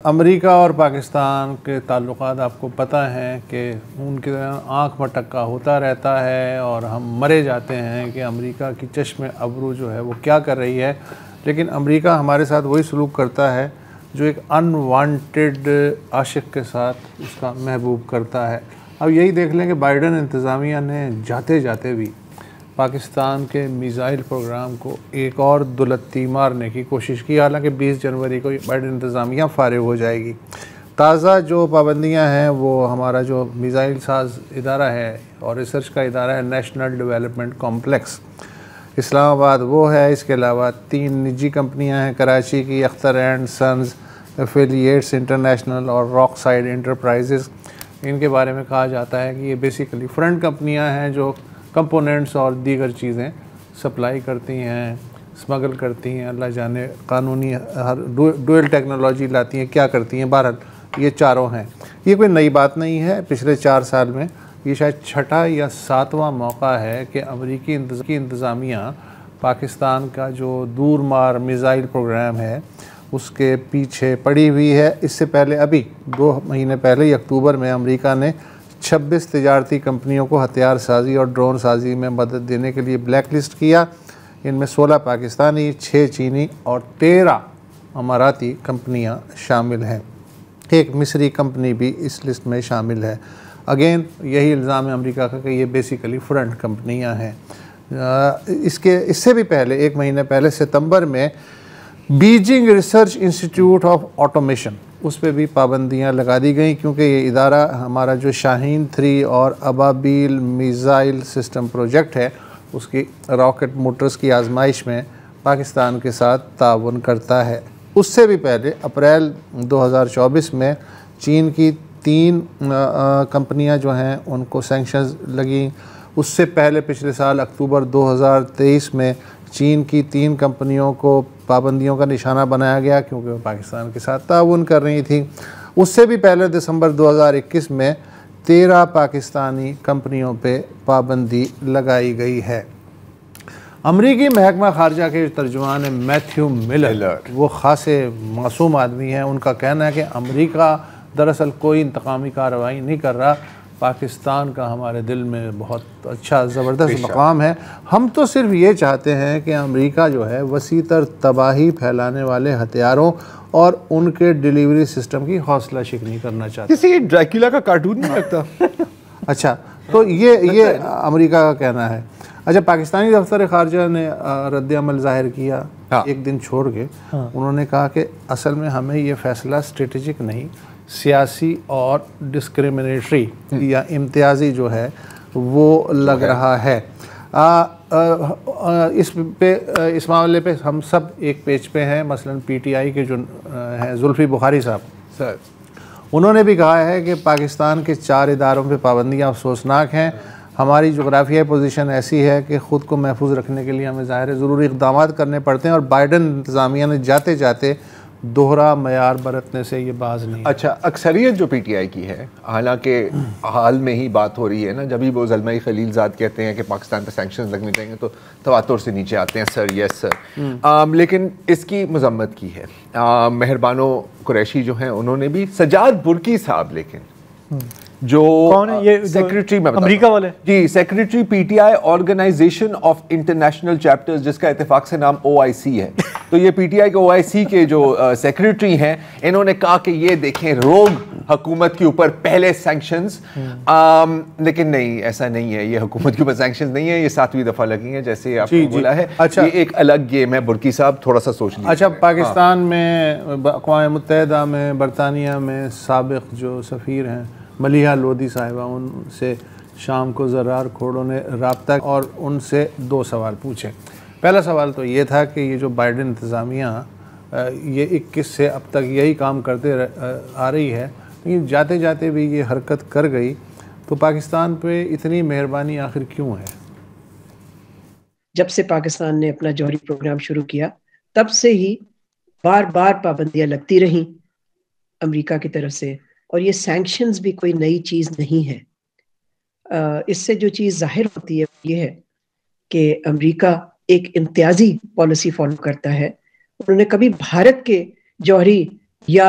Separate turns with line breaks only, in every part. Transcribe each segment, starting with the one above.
امریکہ اور پاکستان کے تعلقات آپ کو پتہ ہیں کہ ان کے آنکھ مٹکا ہوتا رہتا ہے اور ہم مرے جاتے ہیں کہ امریکہ کی چشم ابرو جو ہے وہ کیا کر رہی ہے، لیکن امریکہ ہمارے ساتھ وہی سلوک کرتا ہے جو ایک انوانٹیڈ عاشق کے ساتھ اس کا محبوب کرتا ہے۔ اب یہی دیکھ لیں کہ بائیڈن انتظامیہ نے جاتے جاتے بھی پاکستان کے میزائل پروگرام کو ایک اور دولتی مارنے کی کوشش کی، حالانکہ 20 جنوری کو بائیڈن انتظامیہ فارغ ہو جائے گی۔ تازہ جو پابندیاں ہیں وہ ہمارا جو میزائل ساز ادارہ ہے اور ریسرچ کا ادارہ ہے نیشنل ڈیولپمنٹ کمپلیکس اسلام آباد، وہ ہے۔ اس کے علاوہ 3 نجی کمپنیاں ہیں، کراچی کی اختر اینڈ سنز، ایفیلیٹس انٹرنیشنل اور راک سائڈ انٹرپرائزز۔ ان کے بارے میں کہا جاتا ہے کہ یہ بیسیکلی فرنٹ کمپنیاں ہیں جو کمپوننٹس اور دیگر چیزیں سپلائی کرتی ہیں، اسمگل کرتی ہیں، اللہ جانے قانونی ہر ڈوئل ٹیکنالوجی لاتی ہیں، کیا کرتی ہیں۔ بہرحال یہ چاروں ہیں، یہ کوئی نئی بات نہیں ہے۔ پچھلے 4 سال میں یہ شاید 6واں یا 7واں موقع ہے کہ امریکی انتظامیہ پاکستان کا جو دور مار میزائل پروگرام ہے اس کے پیچھے پڑی ہوئی ہے۔ اس سے پہلے ابھی 2 مہینے پہلے ہی اکتوبر میں امریکہ نے 26 تجارتی کمپنیوں کو ہتھیار سازی اور ڈرون سازی میں مدد دینے کے لیے بلیک لسٹ کیا۔ ان میں 16 پاکستانی، 6 چینی اور 13 اماراتی کمپنیاں شامل ہیں۔ ایک مصری کمپنی بھی اس لسٹ میں شامل ہے۔ اگین یہی الزام ہے امریکہ کا کہ یہ بیسیکلی فرنٹ کمپنیاں ہیں۔ اس سے بھی پہلے 1 مہینے پہلے ستمبر میں Beijing research institute of automation, اس پہ بھی پابندیاں لگا دی گئیں، کیونکہ یہ ادارہ ہمارا جو شاہین 3 اور ابابیل میزائل سسٹم پروجیکٹ ہے اس کی راکٹ موٹرز کی آزمائش میں پاکستان کے ساتھ تعاون کرتا ہے۔ اس سے بھی پہلے اپریل 2024 میں چین کی 3 کمپنیاں جو ہیں ان کو سینکشنز لگیں۔ اس سے پہلے پچھلے سال اکتوبر 2023 میں چین کی 3 کمپنیوں کو پابندیوں کا نشانہ بنایا گیا کیونکہ وہ پاکستان کے ساتھ تعاون کر رہی تھیں۔ اس سے بھی پہلے دسمبر 2021 میں 13 پاکستانی کمپنیوں پہ پابندی لگائی گئی ہے۔ امریکی محکمہ خارجہ کے ترجمان میتھیو ملر، وہ خاصے معصوم آدمی ہیں، ان کا کہنا ہے کہ امریکہ دراصل کوئی انتقامی کارروائی نہیں کر رہا، پاکستان کا ہمارے دل میں بہت اچھا زبردست مقام ہے، ہم تو صرف یہ چاہتے ہیں کہ امریکہ جو ہے وسیع تر تباہی پھیلانے والے ہتھیاروں اور ان کے ڈیلیوری سسٹم کی حوصلہ شکنی کرنا چاہتے ہیں۔
کسی ڈریکولا کا کارٹون نہیں لگتا؟
اچھا، تو یہ امریکہ کا کہنا ہے۔ اچھا، پاکستانی دفتر خارجہ نے رد عمل ظاہر کیا ایک دن چھوڑ کے، انہوں نے کہا کہ اصل میں ہمیں یہ فیصلہ اسٹریٹجک نہیں، سیاسی اور ڈسکریمنیٹری یا امتیازی جو ہے وہ لگ رہا ہے۔ اس معاملے پہ ہم سب ایک پیج پہ ہیں، مثلا پی ٹی آئی کے جو ہیں زلفی بخاری صاحب، انہوں نے بھی کہا ہے کہ پاکستان کے 4 اداروں پہ پابندیاں افسوسناک ہیں، ہماری جغرافیائی پوزیشن ایسی ہے کہ خود کو محفوظ رکھنے کے لیے ہمیں ظاہر ضروری اقدامات کرنے پڑتے ہیں، اور بائیڈن انتظامیہ نے جاتے جاتے دوہرا معیار برتنے سے یہ باز نہیں۔
اچھا، اکثریت جو پی ٹی آئی کی ہے، حالانکہ حال میں ہی بات ہو رہی ہے نا، جب ہی وہ زلمئی خلیل زاد کہتے ہیں کہ پاکستان پہ سینکشنز لگنے چاہیے تو تواتر سے نیچے آتے ہیں، سر یس سر، لیکن اس کی مذمت کی ہے مہربانو قریشی جو ہیں، انہوں نے بھی سجاد برقی صاحب، لیکن جو سیکریٹری میں
امریکہ والے،
جی secretary P T I organisation of international chapters, جس کا اتفاق سے نام OIC ہے، تو یہ پی ٹی آئی کے OIC کے جو سیکریٹری ہیں، انہوں نے کہا کہ یہ دیکھیں روگ حکومت کے اوپر پہلے سینکشنز، لیکن نہیں، ایسا نہیں ہے، یہ حکومت کے اوپر سینکشنز نہیں ہے، یہ 7ویں دفعہ لگی ہیں جیسے آپ نے بولا ہے۔ یہ ایک الگ گیم ہے، برقی صاحب تھوڑا سا سوچ لیجیے۔
اچھا، پاکستان میں اقوام متحدہ میں برطانیہ میں سابق جو سفیر ہیں ملیحہ لودھی صاحبہ، ان سے شام کو زرار کھوڑوں نے رابطہ اور ان سے 2 سوال پوچھے۔ پہلا سوال تو یہ تھا کہ یہ جو بائیڈن انتظامیہ یہ 21 سے اب تک یہی کام کرتے آ رہی ہے، لیکن جاتے جاتے بھی یہ حرکت کر گئی، تو پاکستان پہ اتنی مہربانی آخر کیوں ہے؟
جب سے پاکستان نے اپنا جوہری پروگرام شروع کیا تب سے ہی بار بار پابندیاں لگتی رہیں امریکہ کی طرف سے، اور یہ سینکشنز بھی کوئی نئی چیز نہیں ہے۔ اس سے جو چیز ظاہر ہوتی ہے یہ ہے کہ امریکہ ایک امتیازی پالیسی فالو کرتا ہے، انہوں نے کبھی بھارت کے جوہری یا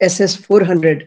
SS-400